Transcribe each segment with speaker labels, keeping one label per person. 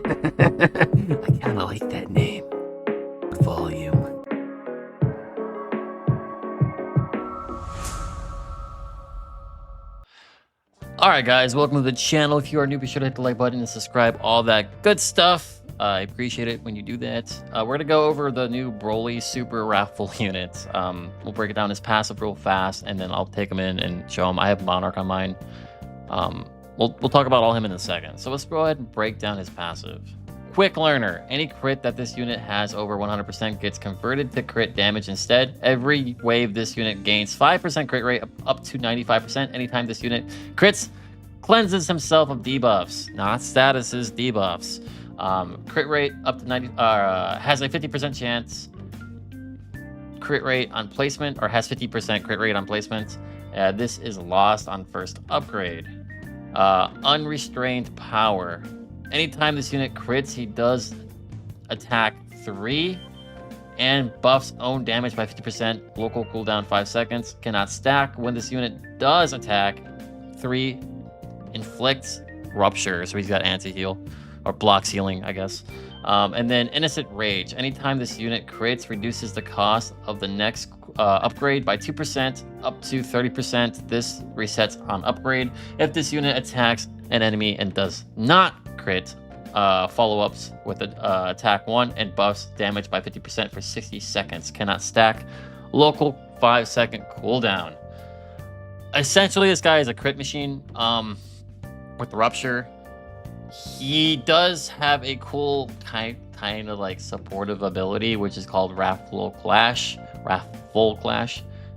Speaker 1: I kind of like that name. Volume. Alright guys, welcome to the channel. If you are new, be sure to hit the like button and subscribe, all that good stuff. I appreciate it when you do that. We're going to go over the new Broly Super Raffle unit. We'll break it down his passive real fast, and then I'll take him in and show him. I have Monarch on mine. We'll talk about all him in a second. So let's go ahead and break down his passive. Quick Learner. Any crit that this unit has over 100% gets converted to crit damage instead. Every wave this unit gains 5% crit rate up to 95%. Anytime this unit crits, cleanses himself of debuffs, not statuses, debuffs. Crit rate up to 90, has a 50% chance crit rate on placement, or has 50% crit rate on placement. This is lost on first upgrade. Unrestrained power. Anytime this unit crits, he does attack 3 and buffs own damage by 50%. Local cooldown 5 seconds. Cannot stack. When this unit does attack 3, inflicts rupture. So he's got anti-heal, or blocks healing, I guess. And then Innocent Rage. Anytime this unit crits, reduces the cost of the next upgrade by 2% up to 30%. This resets on upgrade. If this unit attacks an enemy and does not crit, follow-ups with attack 1 and buffs damage by 50% for 60 seconds. Cannot stack. Local 5-second cooldown. Essentially, this guy is a crit machine with rupture. He does have a cool kind of like supportive ability, which is called Wrathful Clash.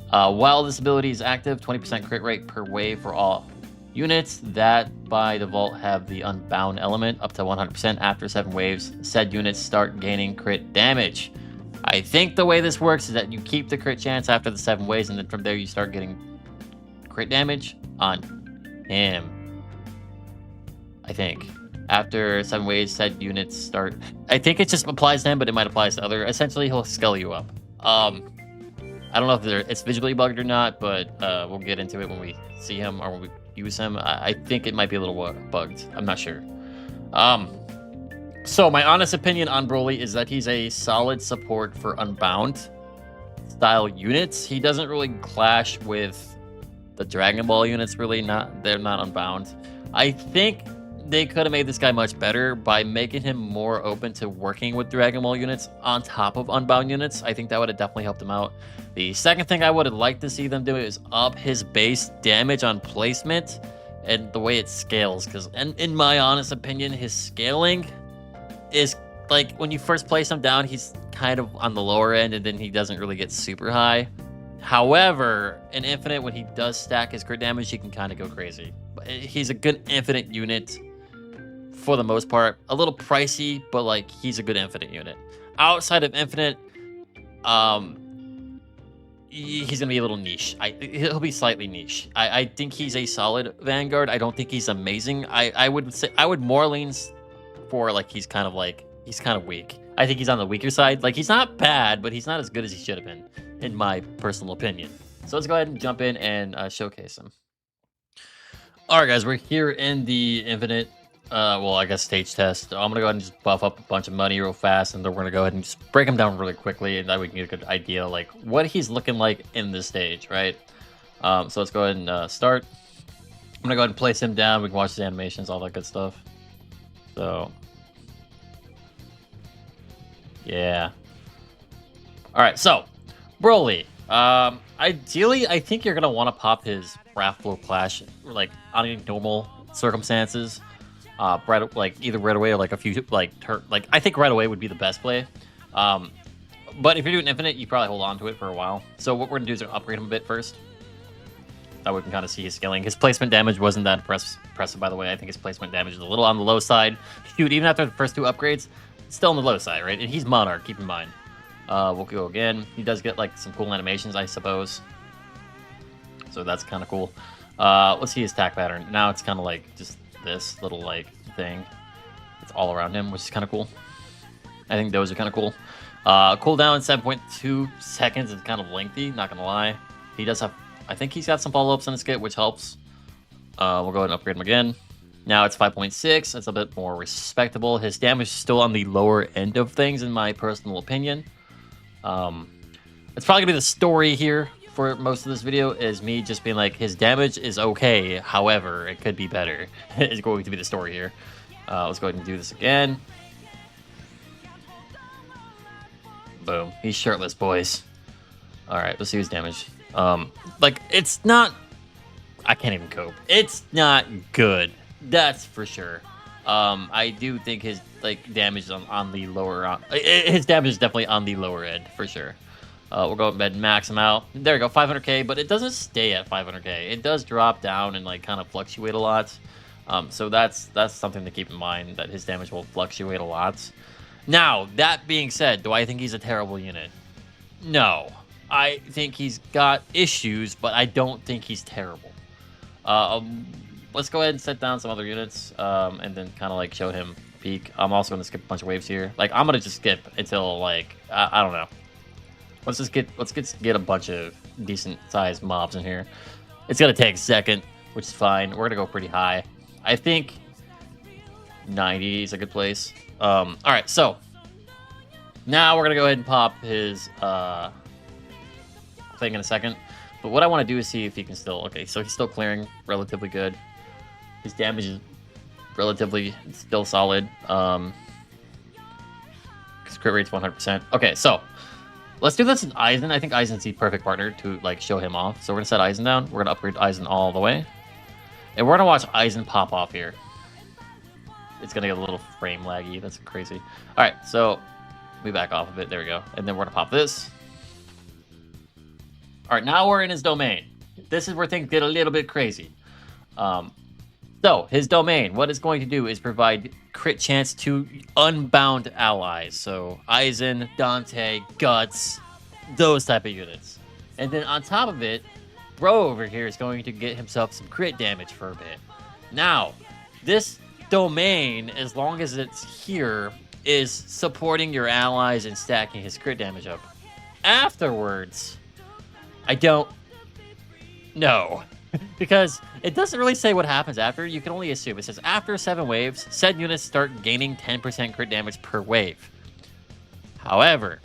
Speaker 1: While this ability is active, 20% crit rate per wave for all units that by default have the Unbound element up to 100%. After 7 waves, said units start gaining crit damage. I think the way this works is that you keep the crit chance after the 7 waves, and then from there you start getting crit damage on him. I think after 7 waves, said units start. I think it just applies to him, but it might apply to other. Essentially, he'll scale you up. I don't know if it's visually bugged or not, but we'll get into it when we see him or when we use him. I think it might be a little bugged. I'm not sure. So my honest opinion on Broly is that he's a solid support for Unbound style units. He doesn't really clash with the Dragon Ball units, really. They're not Unbound. I think they could have made this guy much better by making him more open to working with Dragon Ball units on top of Unbound units. I think that would have definitely helped him out. The second thing I would have liked to see them do is up his base damage on placement and the way it scales. Because in my honest opinion, his scaling is like when you first place him down, he's kind of on the lower end, and then he doesn't really get super high. However, in Infinite, when he does stack his crit damage, he can kind of go crazy. But he's a good Infinite unit for the most part. A little pricey, but like he's a good Infinite unit. Outside of Infinite, he's gonna be a little niche. He'll be slightly niche. I think he's a solid Vanguard. I don't think he's amazing. I would say I would more lean for like he's kind of weak. I think he's on the weaker side. Like he's not bad, but he's not as good as he should have been, in my personal opinion. So let's go ahead and jump in and showcase him. All right, guys, we're here in the Infinite. Well, I guess stage test. I'm gonna go ahead and just buff up a bunch of money real fast, and then we're gonna go ahead and just break him down really quickly, and that we can get a good idea like what he's looking like in this stage, right? So let's go ahead and start. I'm gonna go ahead and place him down. We can watch his animations, all that good stuff. So, yeah. All right, so Broly. Ideally, I think you're gonna want to pop his Wrathful Clash like on normal circumstances. Like either right away or like a few like I think right away would be the best play. But if you're doing Infinite, you probably hold on to it for a while. So what we're gonna do is upgrade him a bit first. That way we can kind of see his scaling. His placement damage wasn't that impressive, by the way. I think his placement damage is a little on the low side. Shoot, even after the first 2 upgrades, it's still on the low side, right? And he's Monarch, keep in mind. We'll go again. He does get like some cool animations, I suppose. So that's kind of cool. Let's see his attack pattern. Now it's kind of like just this little like thing. It's all around him, which is kind of cool. I think those are kind of cool. Cooldown 7.2 seconds is kind of lengthy, not gonna lie. He does have, I think he's got some follow-ups on his kit, which helps. We'll go ahead and upgrade him again. Now it's 5.6. It's a bit more respectable. His damage is still on the lower end of things, in my personal opinion. It's probably gonna be the story here for most of this video, is me just being like, his damage is okay, however, it could be better. Is going to be the story here. Let's go ahead and do this again. Boom. He's shirtless, boys. Alright, let's see his damage. Like, it's not... I can't even cope. It's not good. That's for sure. I do think his, like, damage is on the lower... his damage is definitely on the lower end, for sure. We'll go ahead and max him out. There we go, 500k, but it doesn't stay at 500k. It does drop down and, like, kind of fluctuate a lot. So that's something to keep in mind, that his damage will fluctuate a lot. Now, that being said, do I think he's a terrible unit? No. I think he's got issues, but I don't think he's terrible. Let's go ahead and set down some other units, and then kind of, like, show him peak. I'm also going to skip a bunch of waves here. Like, I'm going to just skip until, like, I don't know. Let's get a bunch of decent-sized mobs in here. It's going to take a second, which is fine. We're going to go pretty high. I think 90 is a good place. All right, so now we're gonna go ahead and pop his thing in a second. But what I want to do is see if he can still... Okay, so he's still clearing relatively good. His damage is relatively still solid. His crit rate's 100%. Okay, so let's do this in Eisen. I think Eisen's the perfect partner to, like, show him off. So we're gonna set Eisen down. We're gonna upgrade Eisen all the way, and we're gonna watch Eisen pop off here. It's gonna get a little frame laggy. That's crazy. All right, so we back off of it. There we go. And then we're gonna pop this. All right, now we're in his domain. This is where things get a little bit crazy. So his domain, what it's going to do is provide crit chance to unbound allies. So Eisen, Dante, Guts, those type of units. And then on top of it, Bro over here is going to get himself some crit damage for a bit. Now, this domain, as long as it's here, is supporting your allies and stacking his crit damage up. Afterwards, I don't know. Because it doesn't really say what happens after. You can only assume. It says, after 7 waves, said units start gaining 10% crit damage per wave. However,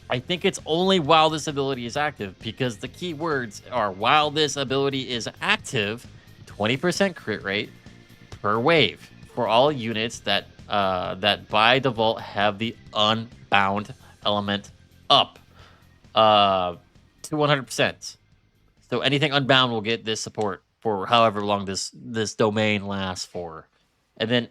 Speaker 1: I think it's only while this ability is active, because the key words are, while this ability is active, 20% crit rate per wave for all units that that by default have the unbound element up to 100%. So anything unbound will get this support for however long this domain lasts for. And then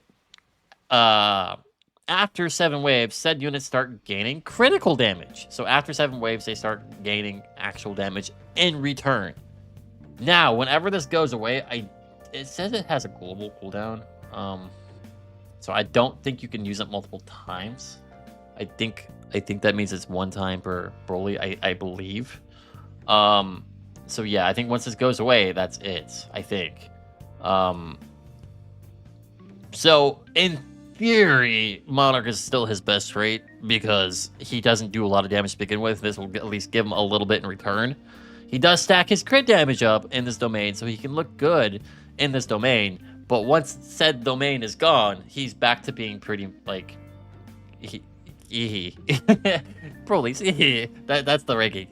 Speaker 1: after 7 waves, said units start gaining critical damage. So after 7 waves, they start gaining actual damage in return. Now, whenever this goes away, it says it has a global cooldown. So I don't think you can use it multiple times. I think that means it's 1 time per Broly, I believe. So yeah, I think once this goes away, that's it, I think. So in theory, Monarch is still his best trait because he doesn't do a lot of damage to begin with. This will at least give him a little bit in return. He does stack his crit damage up in this domain, so he can look good in this domain. But once said domain is gone, he's back to being pretty, like... Broly, that's the ranking.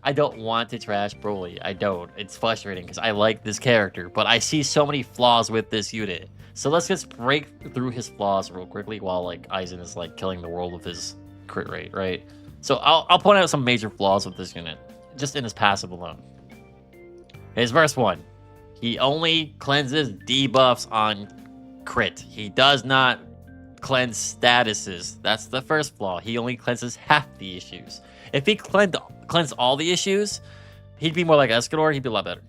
Speaker 1: I don't want to trash Broly. I don't. It's frustrating because I like this character, but I see so many flaws with this unit. So let's just break through his flaws real quickly while, like, Eisen is, like, killing the world with his crit rate, right? So I'll point out some major flaws with this unit, just in his passive alone. His first one, he only cleanses debuffs on crit. He does not cleanse statuses. That's the first flaw. He only cleanses half the issues. If he cleansed all the issues, he'd be more like Escador. He'd be a lot better.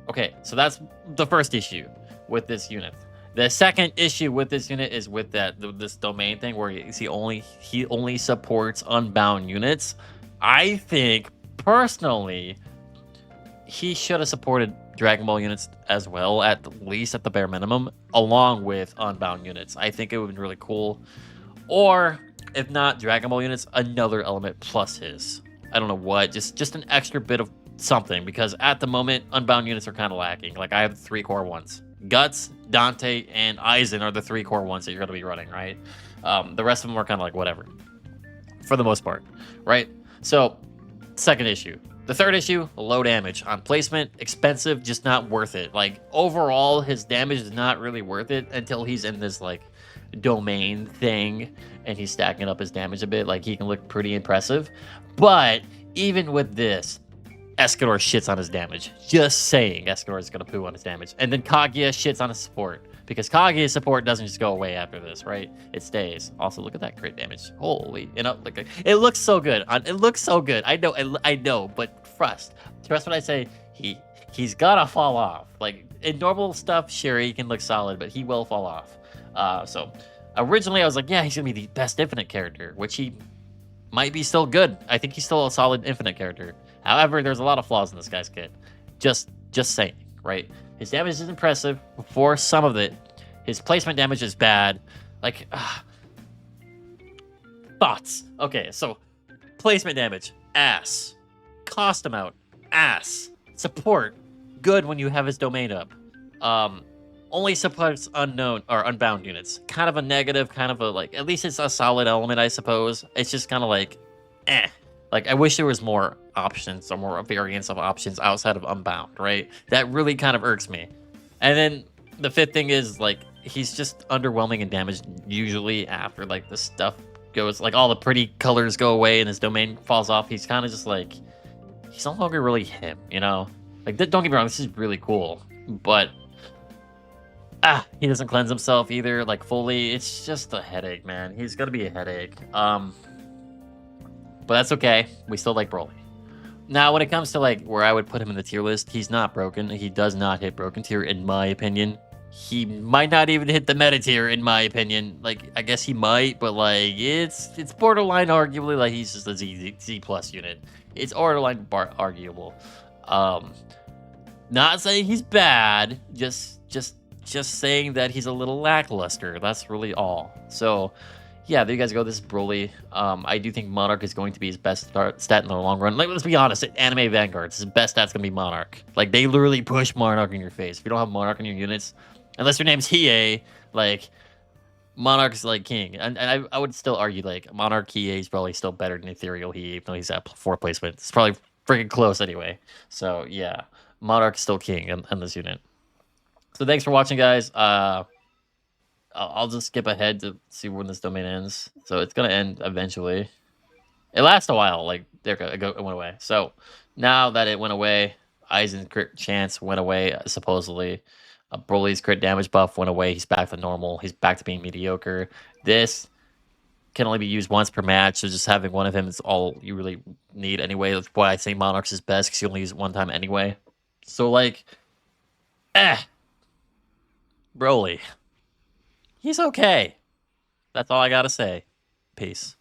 Speaker 1: Okay, so that's the first issue with this unit. The second issue with this unit is with this domain thing where he only supports unbound units. I think personally he should have supported Dragon Ball units as well, at least at the bare minimum, along with unbound units. I think it would have been really cool. Or if not Dragon Ball units, another element plus his. I don't know what, just an extra bit of something, because at the moment, Unbound units are kind of lacking. Like, I have 3 core ones. Guts, Dante, and Eisen are the 3 core ones that you're going to be running, right? The rest of them are kind of like whatever, for the most part, right? So, second issue. The third issue, low damage. On placement, expensive, just not worth it. Like, overall, his damage is not really worth it until he's in this, like, domain thing, and he's stacking up his damage a bit. Like, he can look pretty impressive. But, even with this, Escador shits on his damage. Just saying, Escador is going to poo on his damage. And then Kaguya shits on his support. Because Kaguya's support doesn't just go away after this, right? It stays. Also, look at that crit damage. Holy, it looks so good. It looks so good. I know, but trust what I say. He's gotta fall off. Like, in normal stuff, sure, he can look solid, but he will fall off. So originally I was like, yeah, he's gonna be the best Infinite character, which he might be still good. I think he's still a solid Infinite character. However, there's a lot of flaws in this guy's kit. Just saying, right? His damage is impressive for some of it. His placement damage is bad. Like, thoughts. Okay, so placement damage, ass. Cost amount, ass. Support, good when you have his domain up. Only supports unknown or unbound units. Kind of a negative, kind of a, like, at least it's a solid element, I suppose. It's just kind of like, eh. Like, I wish there was more options or more variants of options outside of Unbound, right? That really kind of irks me. And then the fifth thing is, like, he's just underwhelming in damage usually after, like, the stuff goes, like, all the pretty colors go away and his domain falls off. He's kind of just, like, he's no longer really him, you know? Like, don't get me wrong, this is really cool, but he doesn't cleanse himself either, like, fully. It's just a headache, man. He's gonna be a headache. But that's okay. We still like Broly. Now, when it comes to, like, where I would put him in the tier list, he's not broken. He does not hit broken tier, in my opinion. He might not even hit the meta tier, in my opinion. Like, I guess he might, but, like, it's borderline arguably, like, he's just a Z plus unit. It's borderline arguable. Not saying he's bad, just saying that he's a little lackluster. That's really all. So, yeah, there you guys go. This is Broly. I do think Monarch is going to be his best stat in the long run. Like, let's be honest, Anime Vanguards, his best stat's gonna be Monarch. Like, they literally push Monarch in your face. If you don't have Monarch in your units, unless your name's Hiei, like, Monarch's like king. And I would still argue, like, Monarch Hiei is probably still better than Ethereal Hiei, even though he's at 4 placement. It's probably freaking close anyway. So yeah, Monarch's still king in this unit. So thanks for watching, guys. I'll just skip ahead to see when this domain ends. So it's gonna end eventually. It lasts a while. Like, there it went away. So now that it went away, Aizen's crit chance went away supposedly. Broly's crit damage buff went away. He's back to normal. He's back to being mediocre. This can only be used once per match, so just having one of him is all you really need anyway. That's why I say Monarch's is best, because you only use it one time anyway. So, like, Broly. He's okay. That's all I gotta say. Peace.